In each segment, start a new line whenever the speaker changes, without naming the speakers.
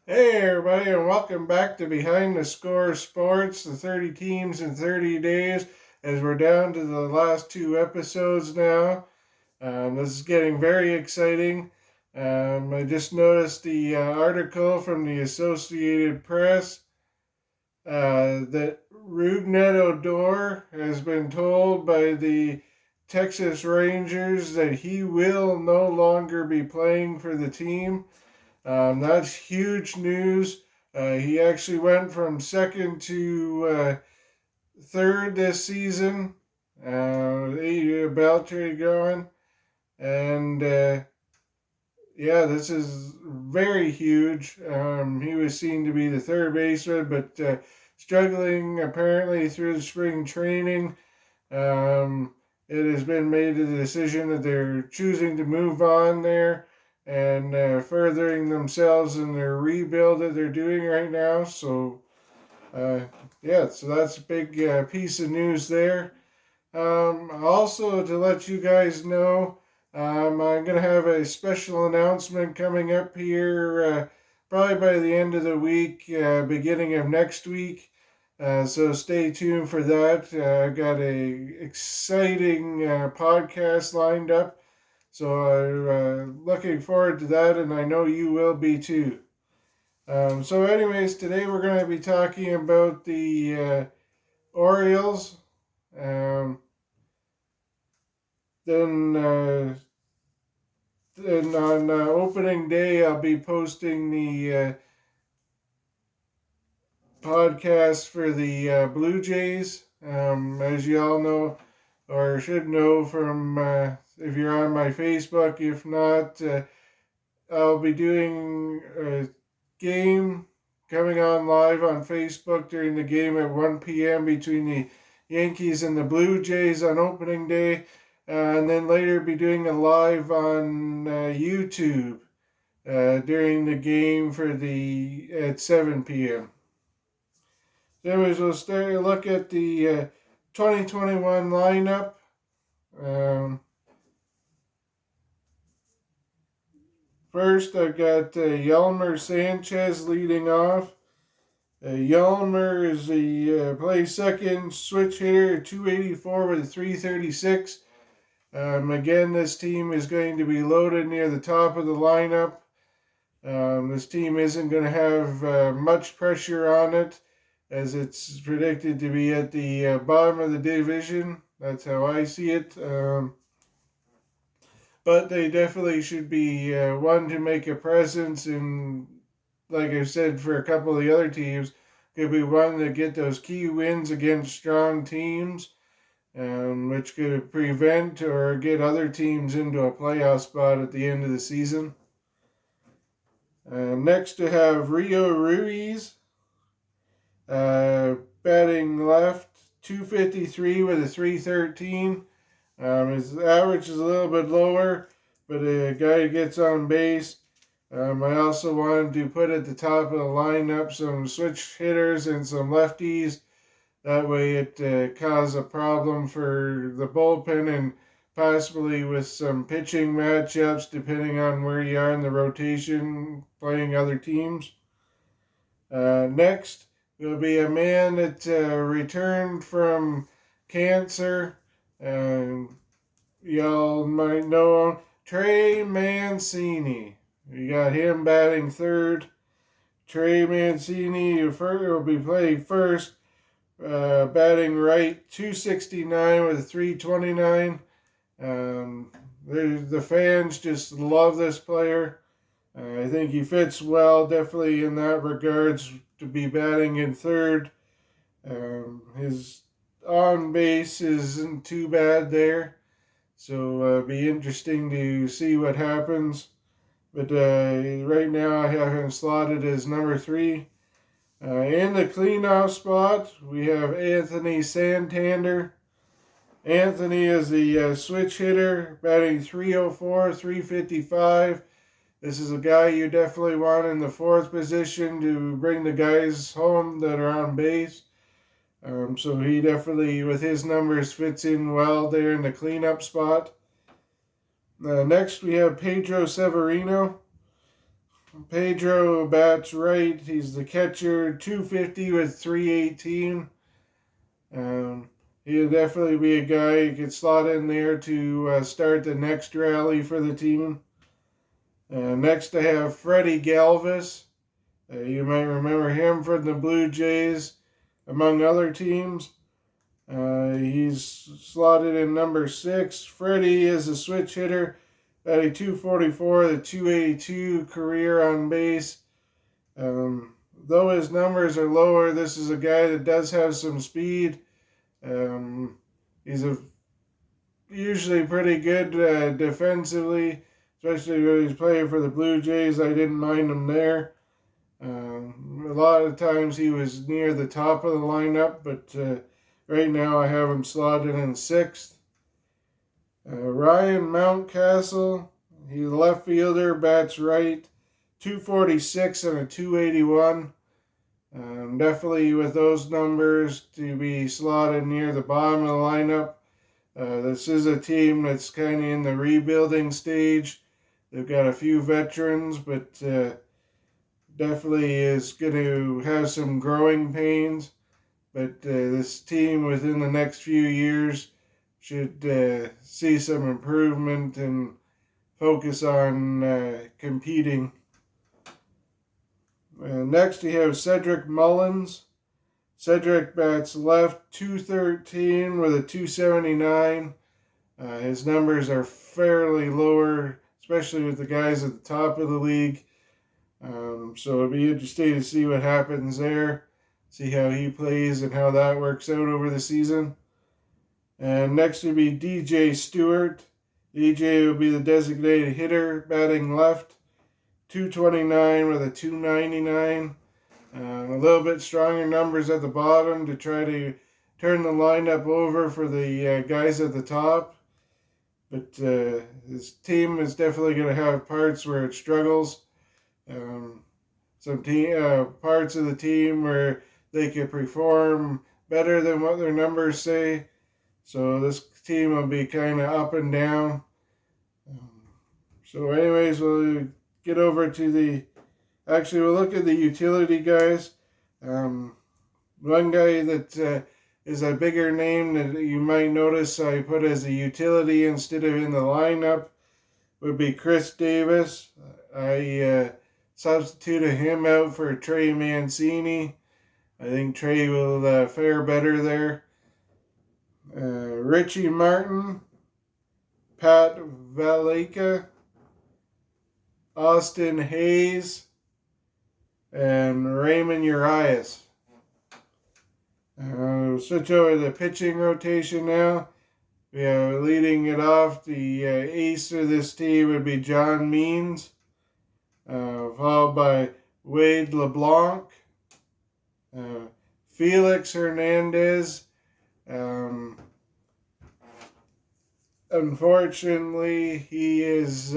Hey everybody, and welcome back to Behind the Score Sports, the 30 teams in 30 days, as we're down to the last two episodes now. This is getting very exciting. I just noticed the article from the Associated Press that Rougned Odor has been told by the Texas Rangers that he will no longer be playing for the team. That's huge news. He actually went from second to third this season. Beltry going. And yeah, this is very huge. He was seen to be the third baseman, but struggling apparently through the spring training. Um, it has been made a decision that they're choosing to move on there and furthering themselves in their rebuild that they're doing right now. So, uh, yeah, so that's a big piece of news there. Also, to let you guys know, I'm going to have a special announcement coming up here probably by the end of the week, beginning of next week. So stay tuned for that. I've got a exciting podcast lined up. So I'm looking forward to that, and I know you will be too. So, anyways, today we're going to be talking about the Orioles. Um, then on opening day, I'll be posting the podcast for the Blue Jays. As you all know, or should know from if you're on my Facebook. If not, I'll be doing a game coming on live on Facebook during the game at 1 p.m. between the Yankees and the Blue Jays on opening day. And then later be doing a live on YouTube during the game for the at 7 p.m. Anyways, we'll start a look at the 2021 lineup. Um, First, I've got Yelmer Sanchez leading off. Yelmer is the plays second, switch hitter, 284 with a 336. Again, this team is going to be loaded near the top of the lineup. This team isn't going to have much pressure on it, as it's predicted to be at the bottom of the division. That's how I see it. But they definitely should be one to make a presence, and like I said, for a couple of the other teams, could be one to get those key wins against strong teams, which could prevent or get other teams into a playoff spot at the end of the season. Next to have Rio Ruiz, batting left, 253 with a 313. His average is a little bit lower, but a guy who gets on base. I also wanted to put at the top of the lineup some switch hitters and some lefties. That way it caused a problem for the bullpen and possibly with some pitching matchups depending on where you are in the rotation playing other teams. Next will be a man that returned from cancer. Y'all might know him, Trey Mancini. We got him batting third. Trey Mancini will be playing first, batting right, 269 with a 329. The fans just love this player. I think he fits well, definitely in that regards, to be batting in third. His on base isn't too bad there, so be interesting to see what happens. But right now I have him slotted as number 3. In the cleanout spot, we have Anthony Santander. Anthony is the switch hitter, batting 304, 355. This is a guy you definitely want in the fourth position to bring the guys home that are on base. So he definitely, with his numbers, fits in well there in the cleanup spot. Next, we have Pedro Severino. Pedro bats right. He's the catcher, 250 with 318. Um, He'll definitely be a guy you could slot in there to start the next rally for the team. Next, I have Freddie Galvis. You might remember him from the Blue Jays, among other teams. He's slotted in number 6. Freddie is a switch hitter, batting 244, the 282 career on base. Though his numbers are lower, this is a guy that does have some speed. He's usually pretty good defensively, especially when he's playing for the Blue Jays. I didn't mind him there. A lot of times he was near the top of the lineup, but right now I have him slotted in 6th. Ryan Mountcastle, he's a left fielder, bats right, 246 and a 281. Definitely with those numbers to be slotted near the bottom of the lineup. This is a team that's kind of in the rebuilding stage. They've got a few veterans, but definitely is going to have some growing pains. But this team within the next few years should see some improvement and focus on competing. Next, you have Cedric Mullins. Cedric bats left, 213 with a 279. His numbers are fairly lower, especially with the guys at the top of the league. So it'll be interesting to see what happens there, see how he plays and how that works out over the season. And next would be DJ Stewart. DJ will be the designated hitter, batting left, 229 with a 299. A little bit stronger numbers at the bottom to try to turn the lineup over for the guys at the top. But this team is definitely going to have parts where it struggles. Some parts of the team where they can perform better than what their numbers say. So this team will be kind of up and down. So anyways, we'll get over to we'll look at the utility guys. One guy that is a bigger name that you might notice I put as a utility instead of in the lineup would be Chris Davis. I substituted him out for Trey Mancini. I think Trey will fare better there. Richie Martin, Pat Valleca, Austin Hayes, and Raymond Urias. Switch over to the pitching rotation now. We are leading it off. The ace of this team would be John Means, followed by Wade LeBlanc, Felix Hernandez. Unfortunately, he is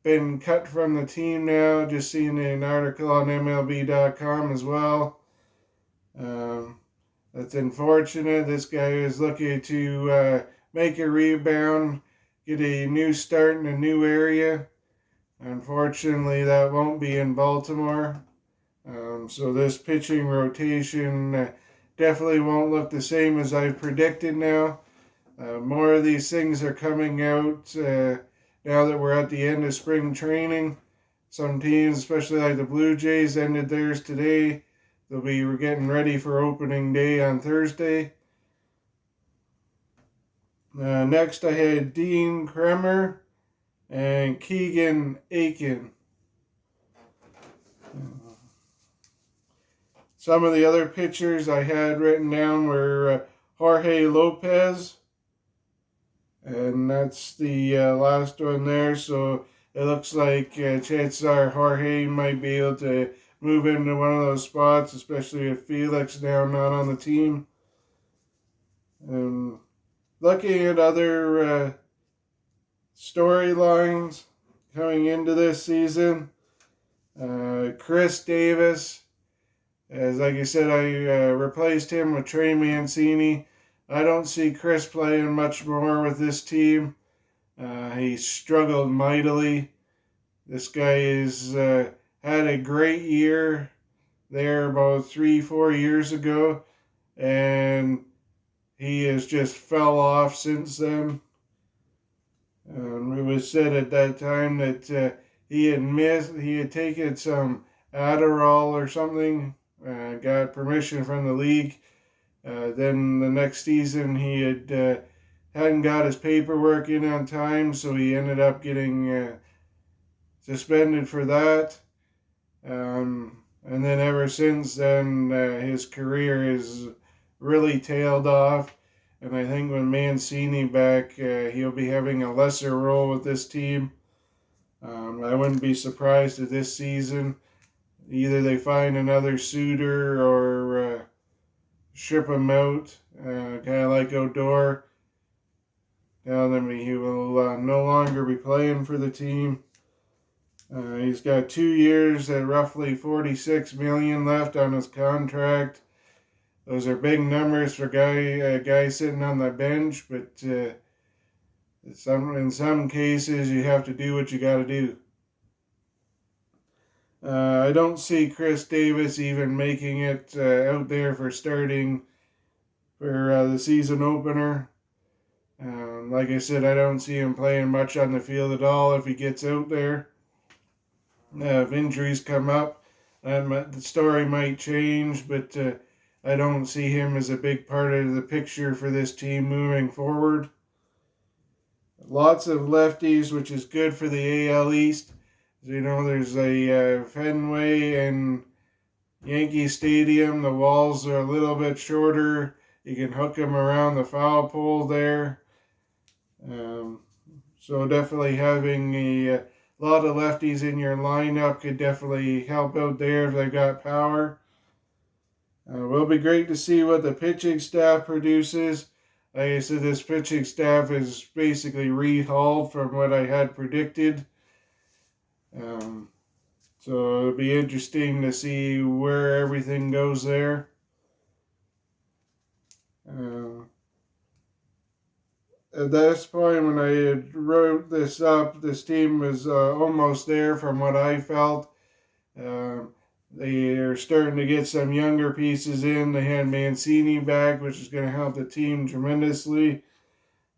been cut from the team now. Just seen an article on MLB.com as well. That's unfortunate. This guy is looking to make a rebound, get a new start in a new area. Unfortunately, that won't be in Baltimore. So this pitching rotation definitely won't look the same as I've predicted now. More of these things are coming out now that we're at the end of spring training. Some teams, especially like the Blue Jays, ended theirs today. We're getting ready for opening day on Thursday. Next, I had Dean Kremer and Keegan Aiken. Some of the other pitchers I had written down were Jorge Lopez, and that's the last one there. So it looks like chances are Jorge might be able to move into one of those spots, especially with Felix now not on the team. Looking at other storylines coming into this season, Chris Davis, as like I said, I replaced him with Trey Mancini. I don't see Chris playing much more with this team. He struggled mightily. This guy has had a great year there about 3, 4 years ago, and he has just fell off since then. It was said at that time that he had taken some Adderall or something, got permission from the league. Then the next season he hadn't got his paperwork in on time, so he ended up getting suspended for that. And then ever since then, his career has really tailed off. And I think when Mancini back, he'll be having a lesser role with this team. I wouldn't be surprised if this season either they find another suitor or ship him out, kind of like Odor. Now then, he will no longer be playing for the team. He's got 2 years at roughly $46 million left on his contract. Those are big numbers for a guy sitting on the bench, but in some cases you have to do what you got to do. I don't see Chris Davis even making it out there for starting for the season opener. Like I said, I don't see him playing much on the field at all if he gets out there. If injuries come up, the story might change, but I don't see him as a big part of the picture for this team moving forward. Lots of lefties, which is good for the AL East. You know, there's a Fenway and Yankee Stadium. The walls are a little bit shorter. You can hook them around the foul pole there. So definitely having a lot of lefties in your lineup could definitely help out there if they've got power. Will be great to see what the pitching staff produces. Like I said, this pitching staff is basically rehauled from what I had predicted. So it'll be interesting to see where everything goes there. At this point, when I wrote this up, this team was almost there from what I felt. They are starting to get some younger pieces in. They had Mancini back, which is going to help the team tremendously.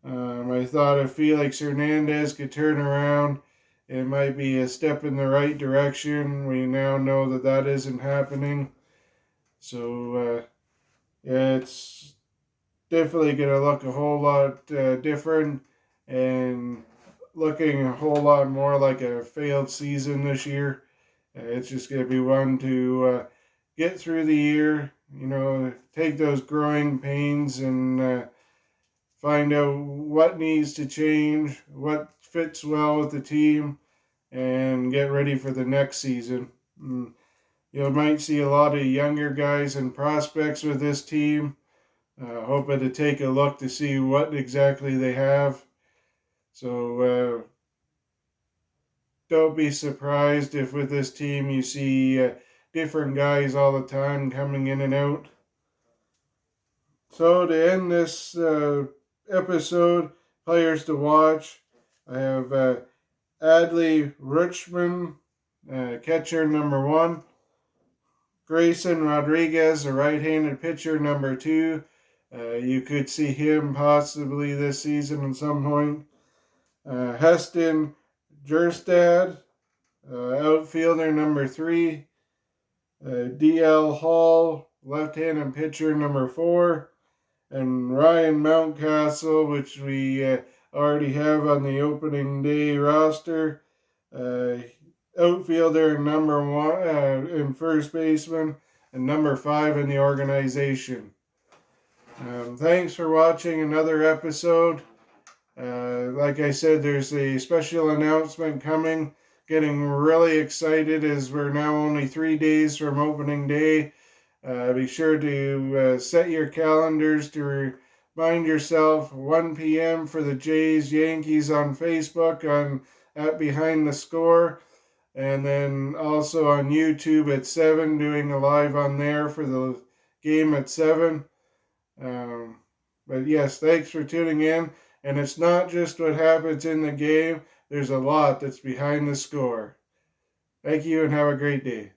I thought if Felix Hernandez could turn around, it might be a step in the right direction. We now know that that isn't happening. So, yeah, it's definitely going to look a whole lot different and looking a whole lot more like a failed season this year. It's just going to be one to get through the year, you know, take those growing pains and find out what needs to change, what fits well with the team, and get ready for the next season. You might see a lot of younger guys and prospects with this team. Hoping to take a look to see what exactly they have. So don't be surprised if with this team you see different guys all the time coming in and out. So to end this episode, players to watch, I have Adley Rutschman, catcher number 1. Grayson Rodriguez, a right-handed pitcher number 2. You could see him possibly this season at some point. Heston Jerstad, outfielder number 3. D.L. Hall, left-handed pitcher number 4. And Ryan Mountcastle, which we already have on the opening day roster. Outfielder number 1 and first baseman, and number 5 in the organization. Thanks for watching another episode. Like I said, there's a special announcement coming. Getting really excited as we're now only 3 days from opening day. Be sure to set your calendars to remind yourself 1 p.m. for the Jays Yankees on Facebook at Behind the Score. And then also on YouTube at 7, doing a live on there for the game at 7. But yes, thanks for tuning in. And it's not just what happens in the game, there's a lot that's behind the score. Thank you and have a great day.